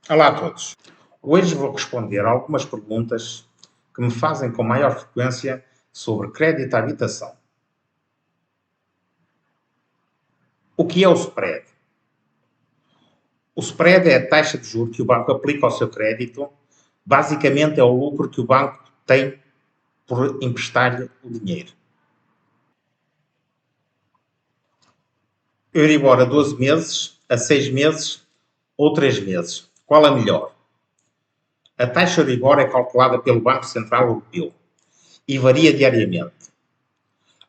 Olá a todos. Hoje vou responder a algumas perguntas que me fazem com maior frequência sobre crédito à habitação. O que é o spread? O spread é a taxa de juros que o banco aplica ao seu crédito. Basicamente é o lucro que o banco tem por emprestar-lhe o dinheiro. Euribor a 12 meses, a 6 meses ou 3 meses. Qual é melhor? A taxa Euribor é calculada pelo Banco Central Europeu e varia diariamente.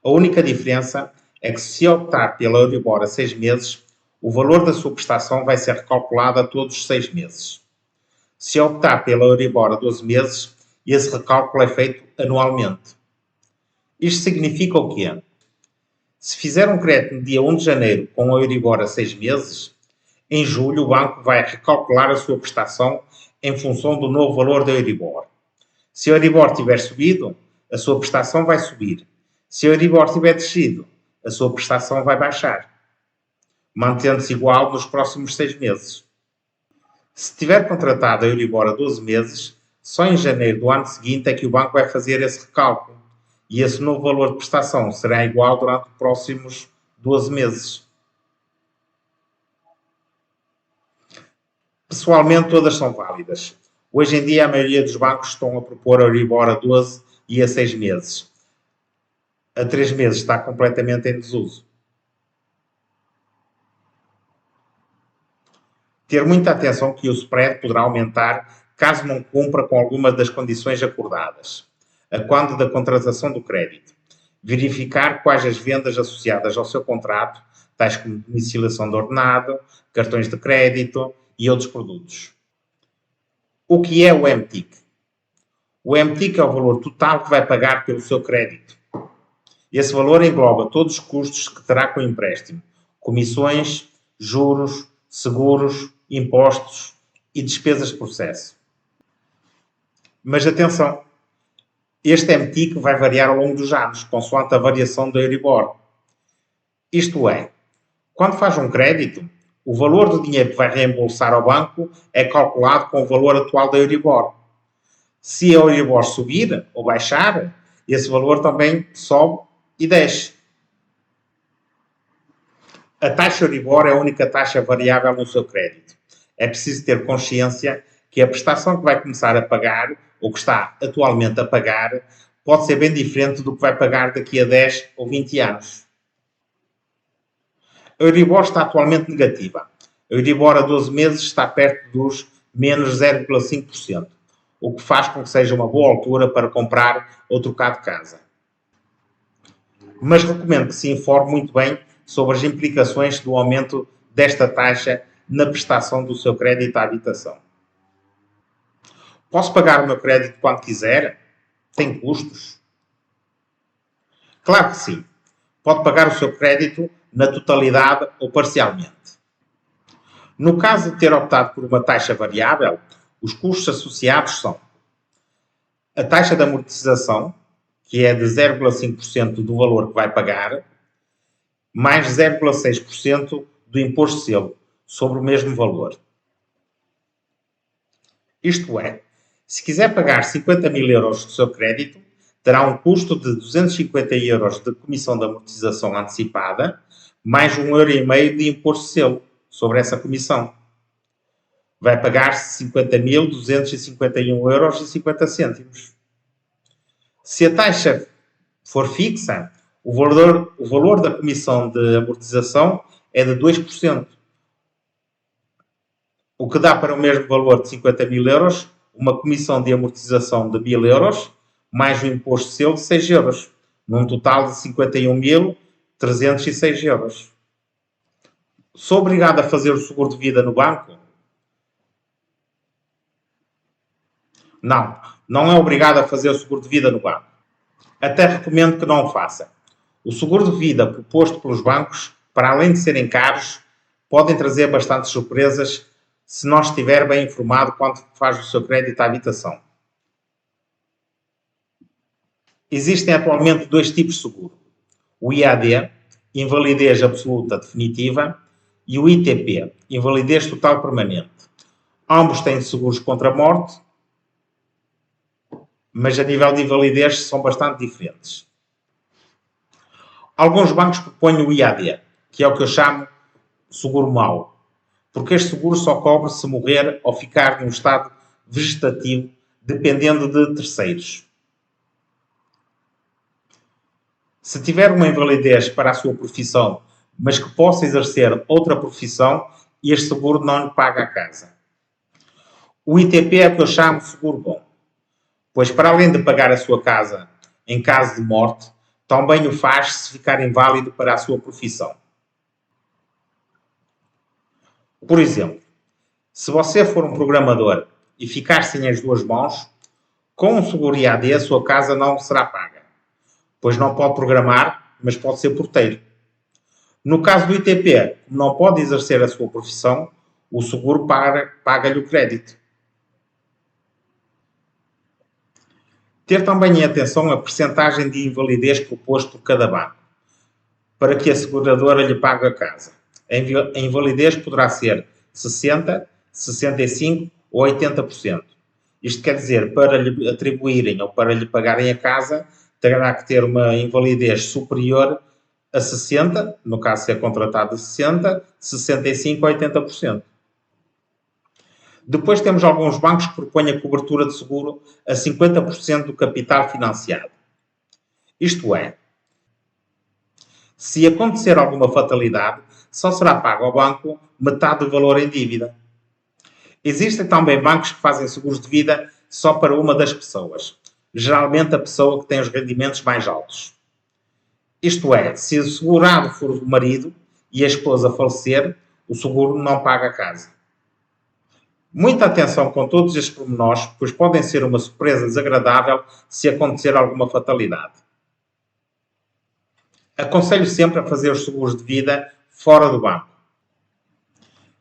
A única diferença é que se optar pela Euribor a 6 meses, o valor da sua prestação vai ser recalculado a todos os 6 meses. Se optar pela Euribor a 12 meses, esse recálculo é feito anualmente. Isto significa o quê? Se fizer um crédito no dia 1 de janeiro com a Euribor a 6 meses, em julho o banco vai recalcular a sua prestação em função do novo valor da Euribor. Se a Euribor tiver subido, a sua prestação vai subir. Se a Euribor tiver descido, a sua prestação vai baixar, mantendo-se igual nos próximos 6 meses. Se tiver contratado a Euribor a 12 meses, só em janeiro do ano seguinte é que o banco vai fazer esse recálculo e esse novo valor de prestação será igual durante os próximos 12 meses. Pessoalmente, todas são válidas. Hoje em dia, a maioria dos bancos estão a propor a Euribor a 12 e a 6 meses. A 3 meses está completamente em desuso. Ter muita atenção que o spread poderá aumentar caso não cumpra com algumas das condições acordadas, a quando da contratação do crédito. Verificar quais as vendas associadas ao seu contrato, tais como domiciliação de ordenado, cartões de crédito e outros produtos. O que é o MTIC? O MTIC é o valor total que vai pagar pelo seu crédito. Esse valor engloba todos os custos que terá com o empréstimo, comissões, juros, seguros, impostos e despesas de processo. Mas atenção, este MTIC vai variar ao longo dos anos, consoante a variação da Euribor. Isto é, quando faz um crédito, o valor do dinheiro que vai reembolsar ao banco é calculado com o valor atual da Euribor. Se a Euribor subir ou baixar, esse valor também sobe e desce. A taxa Euribor é a única taxa variável no seu crédito. É preciso ter consciência que a prestação que vai começar a pagar, ou que está atualmente a pagar, pode ser bem diferente do que vai pagar daqui a 10 ou 20 anos. A Euribor está atualmente negativa. A Euribor a 12 meses está perto dos menos 0,5%, o que faz com que seja uma boa altura para comprar ou trocar de casa. Mas recomendo que se informe muito bem sobre as implicações do aumento desta taxa na prestação do seu crédito à habitação. Posso pagar o meu crédito quando quiser? Tem custos? Claro que sim. Pode pagar o seu crédito na totalidade ou parcialmente. No caso de ter optado por uma taxa variável, os custos associados são a taxa de amortização, que é de 0,5% do valor que vai pagar, mais 0,6% do imposto de selo sobre o mesmo valor. Isto é, se quiser pagar 50 mil euros do seu crédito, terá um custo de 250 euros de comissão de amortização antecipada, mais 1,5 € de imposto de selo sobre essa comissão. Vai pagar 50.251,50 euros. Se a taxa for fixa, o valor da comissão de amortização é de 2%, o que dá para o mesmo valor de 50 mil euros uma comissão de amortização de 1.000 euros, mais o imposto de selo de 6 euros, num total de 51.306 euros. Sou obrigado a fazer o seguro de vida no banco? Não, não é obrigado a fazer o seguro de vida no banco. Até recomendo que não o faça. O seguro de vida proposto pelos bancos, para além de serem caros, podem trazer bastantes surpresas se não estiver bem informado quando faz o seu crédito à habitação. Existem atualmente dois tipos de seguro. O IAD, invalidez absoluta definitiva, e o ITP, invalidez total permanente. Ambos têm seguros contra a morte, mas a nível de invalidez são bastante diferentes. Alguns bancos propõem o IAD, que é o que eu chamo de seguro mau, porque este seguro só cobre se morrer ou ficar num estado vegetativo, dependendo de terceiros. Se tiver uma invalidez para a sua profissão, mas que possa exercer outra profissão, este seguro não lhe paga a casa. O ITP é o que eu chamo de seguro bom, pois para além de pagar a sua casa em caso de morte, também o faz se ficar inválido para a sua profissão. Por exemplo, se você for um programador e ficar sem as duas mãos, com um seguro IAD a sua casa não será paga, pois não pode programar, mas pode ser porteiro. No caso do ITP, como não pode exercer a sua profissão, o seguro paga-lhe o crédito. Ter também em atenção a percentagem de invalidez proposto por cada banco, para que a seguradora lhe pague a casa. A invalidez poderá ser 60%, 65% ou 80%. Isto quer dizer, para lhe atribuírem ou para lhe pagarem a casa, terá que ter uma invalidez superior a 60%, no caso ser contratado a 60%, 65% ou 80%. Depois temos alguns bancos que propõem a cobertura de seguro a 50% do capital financiado. Isto é, se acontecer alguma fatalidade, só será pago ao banco metade do valor em dívida. Existem também bancos que fazem seguros de vida só para uma das pessoas, geralmente a pessoa que tem os rendimentos mais altos. Isto é, se o segurado for o marido e a esposa falecer, o seguro não paga a casa. Muita atenção com todos estes pormenores, pois podem ser uma surpresa desagradável se acontecer alguma fatalidade. Aconselho sempre a fazer os seguros de vida fora do banco.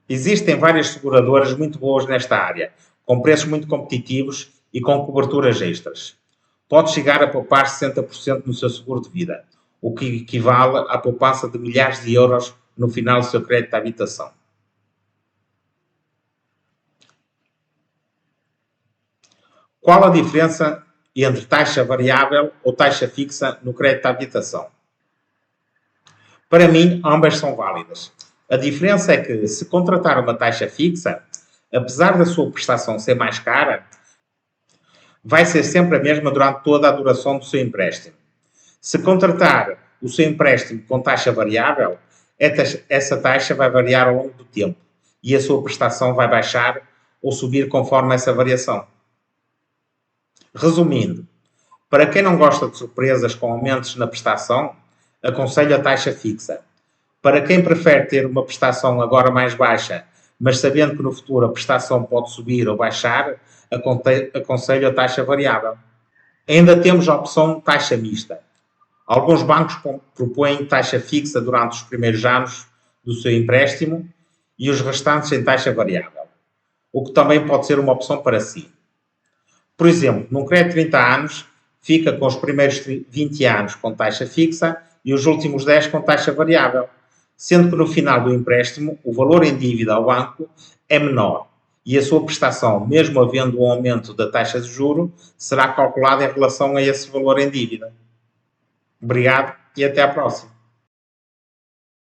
Existem várias seguradoras muito boas nesta área, com preços muito competitivos e com coberturas extras. Pode chegar a poupar 60% no seu seguro de vida, o que equivale à poupança de milhares de euros no final do seu crédito de habitação. Qual a diferença entre taxa variável ou taxa fixa no crédito de habitação? Para mim, ambas são válidas. A diferença é que, se contratar uma taxa fixa, apesar da sua prestação ser mais cara, vai ser sempre a mesma durante toda a duração do seu empréstimo. Se contratar o seu empréstimo com taxa variável, essa taxa vai variar ao longo do tempo e a sua prestação vai baixar ou subir conforme essa variação. Resumindo, para quem não gosta de surpresas com aumentos na prestação, aconselho a taxa fixa. Para quem prefere ter uma prestação agora mais baixa, mas sabendo que no futuro a prestação pode subir ou baixar, aconselho a taxa variável. Ainda temos a opção taxa mista. Alguns bancos propõem taxa fixa durante os primeiros anos do seu empréstimo e os restantes em taxa variável, o que também pode ser uma opção para si. Por exemplo, num crédito de 30 anos, fica com os primeiros 20 anos com taxa fixa e os últimos 10 com taxa variável, sendo que no final do empréstimo o valor em dívida ao banco é menor e a sua prestação, mesmo havendo um aumento da taxa de juro, será calculada em relação a esse valor em dívida. Obrigado e até à próxima.